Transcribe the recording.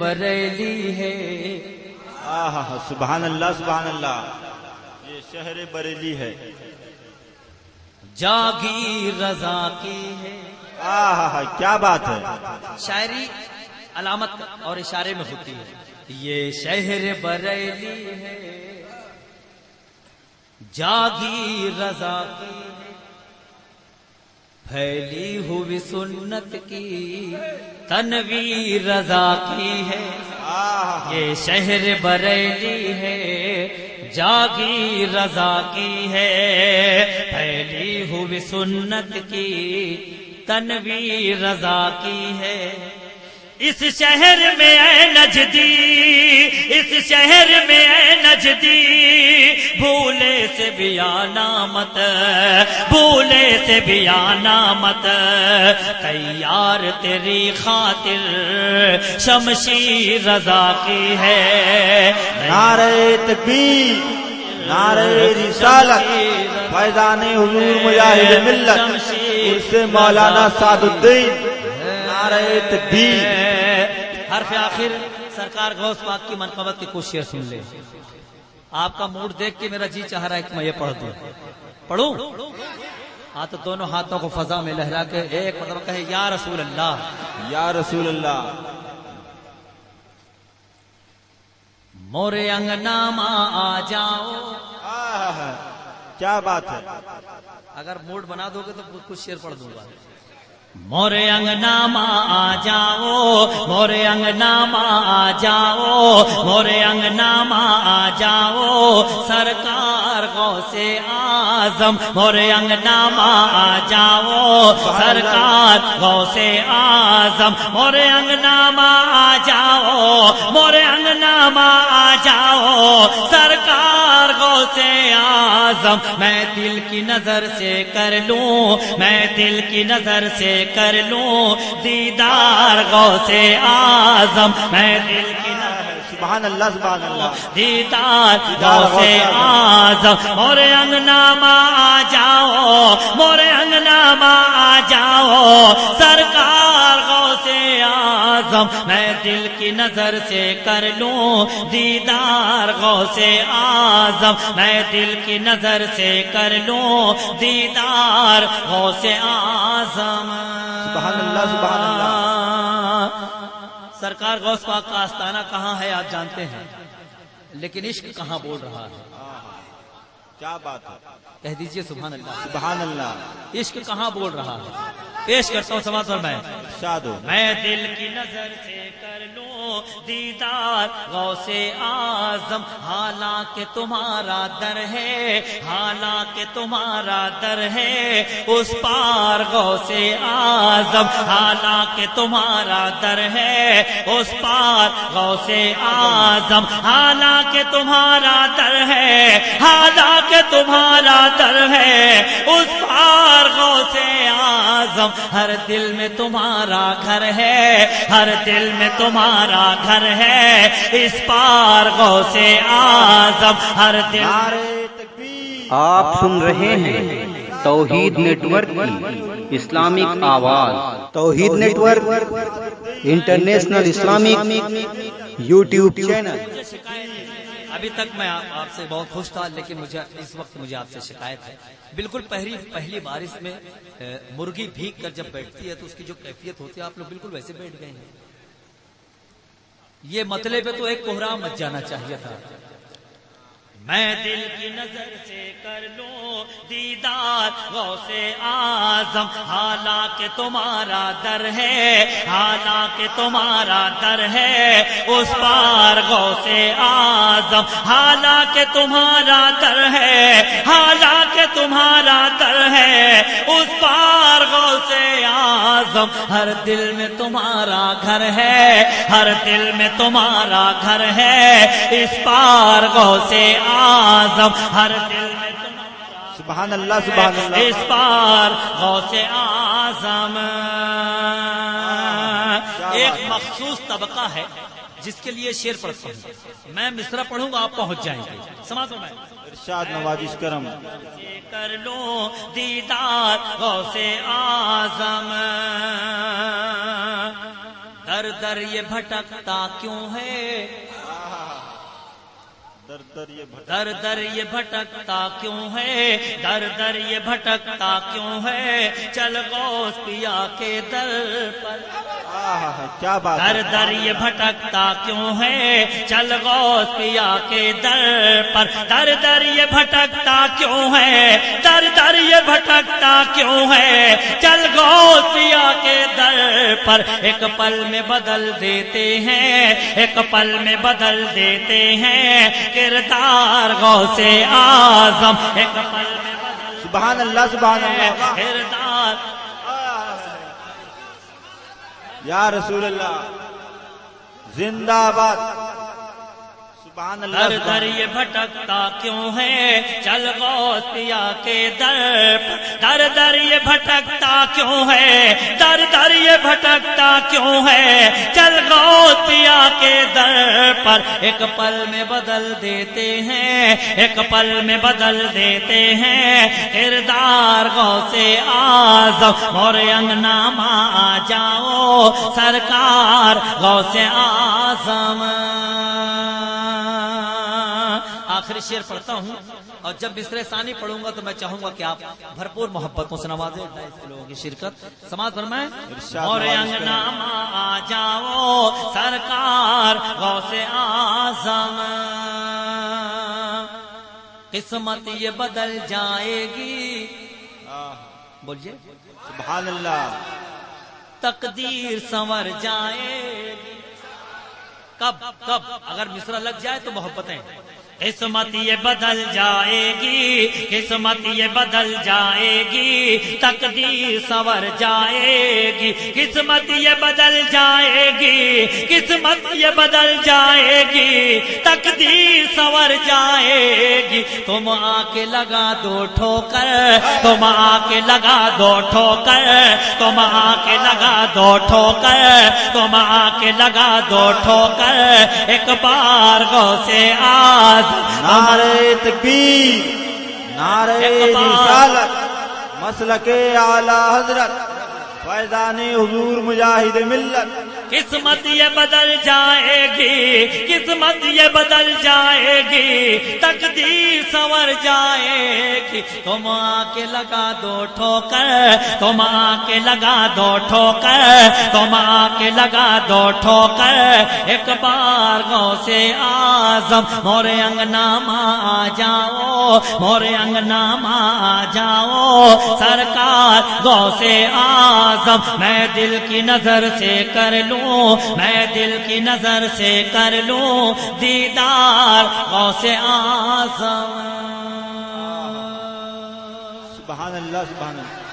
بریلی ہے۔ سبحان اللہ سبحان اللہ، یہ شہر بریلی ہے۔ جاگیر رضا کی ہے۔ کیا بات ہے۔ شاعری علامت اور اشارے میں ہوتی ہے۔ یہ شہر بریلی ہے، جاگیر رضا کی ہے، پھیلی ہوئی سنت کی تنویر رضا کی ہے۔ یہ شہر بریلی ہے، جاگیر رضا کی ہے، پھیلی ہوئی سنت کی تنویر رضا کی ہے۔ اس شہر میں اے نجدی، اس شہر میں اے نجدی، بھولے سے بھی آنا مت، بھولے سے بھی آنا مت، تیار تیری خاطر شمشیر رضا کی ہے۔ نعرہ تکبیر، نعرہ رسالت، فیضان حضور مجاہد ملت، اس سے مولانا سعد الدین، نعرہ تکبیر۔ حرف آخر سرکار غوث پاک کی منقبت کی کچھ شعر سن لے۔ آپ کا موڈ دیکھ کے میرا جی چاہ رہا ہے کہ میں یہ پڑھ دوں، پڑھوں؟ ہاتھ دونوں ہاتھوں کو فضا میں لہرا کے ایک مرتبہ کہے یا رسول اللہ، یا رسول اللہ۔ مورے انگنا ماں آ جاؤ۔ کیا بات ہے۔ اگر موڈ بنا دو گے تو کچھ شعر پڑھ دوں گا۔ مورے انگنا ماں آ جاؤ، مورے انگنا ماں آ جاؤ، مورے انگنا ماں آ جاؤ، سرکار غوث اعظم مورے انگنا ماں آ جاؤ، سرکار غوث اعظم مورے انگنا ماں آ جاؤ، مورے انگنا ماں آ جاؤ، سرکار غوث اعظم۔ میں دل کی نظر سے کر لوں، میں دل کی نظر سے کر لوں دیدار غوث اعظم، میں دل کی نظر، سبحان اللہ سبحان اللہ، دیدار غوث اعظم۔ مورے انگنا ماں آ جاؤ، مورے انگنا ماں آ جاؤ، سرکار غوث اعظم۔ میں دل کی نظر سے کر لوں دیدار غوث اعظم، میں دل کی نظر سے کر لوں دیدار غوث اعظم۔ سبحان اللہ سبحان اللہ۔ سرکار غوث پاک کا آستانہ کہاں ہے آپ جانتے ہیں، لیکن عشق کہاں بول رہا ہے۔ کیا بات ہے۔ کہہ دیجئے سبحان اللہ، سبحان اللہ۔ عشق کہاں بول رہا ہے۔ پیش کرتا ہوں سماعت فرمائیں۔ میں دل کی نظر سے کر لوں دیدار غوث اعظم، حالانکہ تمہارا در ہے، حالانکہ تمہارا در ہے اس پار غوث اعظم، حالانکہ تمہارا در ہے اس پار غوث اعظم، حالانکہ تمہارا در ہے، حالانکہ تمہارا در ہے اس پار غوث اعظم۔ ہر دل میں تمہارا گھر ہے، ہر دل میں تمہارا گھر ہے اس پار غوث اعظم، ہر دل۔ آپ سن رہے ہیں توحید نیٹ ورک کی اسلامک آواز، Tauheed network international Islamic YouTube channel. ابھی تک میں آپ سے بہت خوش تھا، لیکن اس وقت مجھے آپ سے شکایت ہے۔ بالکل پہلی بارش میں مرغی بھیگ کر جب بیٹھتی ہے تو اس کی جو کیفیت ہوتی ہے، آپ لوگ بالکل ویسے بیٹھ گئے ہیں۔ یہ مطلب پہ تو ایک کوہرام مچ جانا چاہیے تھا۔ میں دل کی نظر سے کر لوں دیدار غوث اعظم، حالانکہ تمہارا در ہے، حالانکہ تمہارا در ہے اس پار غوث اعظم، حالانکہ تمہارا در ہے، حالانکہ تمہارا در ہے اس پار غوث اعظم۔ ہر دل میں تمہارا گھر ہے، ہر دل میں تمہارا گھر ہے اس پار غوث اعظم، ہر دل میں تمہارا۔ سبحان اللہ سبحان اللہ۔ اس پار غوث اعظم۔ ایک مخصوص طبقہ ہے جس کے لیے شعر پڑھتا ہوں، میں مصرع پڑھوں گا، آپ پہنچ جائیں گے۔ سماعت فرمائیں۔ ارشاد نوازش کرم۔ کر لوں دیدار غوث اعظم، در در یہ بھٹکتا کیوں ہے در در یہ بھٹک در در یہ بھٹکتا کیوں ہے در در یہ بھٹکتا کیوں ہے چل غوث پیا کے در پر کیا بات در در یہ بھٹکتا کیوں ہے چل غوث پیا کے در پر در در یہ بھٹکتا کیوں ہے در در یہ بھٹکتا کیوں ہے چل غوث پیا کے در پر ایک پل میں بدل دیتے ہیں ایک پل میں بدل دیتے ہیں کردار غوث اعظم ایک پل میں بدل سبحان اللہ سبحان اللہ کردار یا رسول اللہ زندہ باد سبحان اللہ در در یہ بھٹکتا کیوں ہے چل غوث پیا کے در پر در در یہ بھٹکتا کیوں ہے در در یہ بھٹکتا کیوں ہے چل غوث پیا کے در پر ایک پل میں بدل دیتے ہیں ایک پل میں بدل دیتے ہیں کردار غوث اعظم اور انگنامہ آ جاؤ سرکار غوث اعظم آخری شعر پڑھتا ہوں اور جب مصرع ثانی پڑھوں گا تو میں چاہوں گا کہ آپ بھرپور محبتوں سے نوازیں لوگوں کی شرکت سماعت فرمائیں اور انگنامہ آ جاؤ سرکار غوث اعظم قسمت یہ بدل جائے گی بولیے سبحان اللہ تقدیر سنور جائے گی کب کب اگر مصرع لگ جائے تو محبتیں قسمت یہ بدل جائے گی قسمت یہ بدل جائے گی تقدیر سنور جائے گی قسمت یہ بدل جائے گی قسمت یہ بدل جائے گی تقدیر سنور جائے گی تم آ کے لگا دو ٹھوکر تم آ کے لگا دو ٹھوکر تم آ کے لگا دو ٹھوکر تم آ کے لگا دو ٹھوکر ایک بار غوث اعظم نعرہ تکبیر نعرہ رسالت مسلک اعلی حضرت فیضان حضور مجاہد ملت قسمت یہ بدل جائے گی قسمت یہ بدل جائے گی تقدیر سنور جائے گی تم آ کے لگا دو ٹھوکر تم آ کے لگا دو ٹھوکر تم آ کے لگا دو ٹھوکر ایک بار غوث اعظم مورے انگنامہ آ جاؤ مورے انگنامہ آ جاؤ سرکار غوث اعظم میں دل کی نظر سے کر لوں میں دل کی نظر سے کر لوں دیدار غوث اعظم سبحان اللہ سبحان اللہ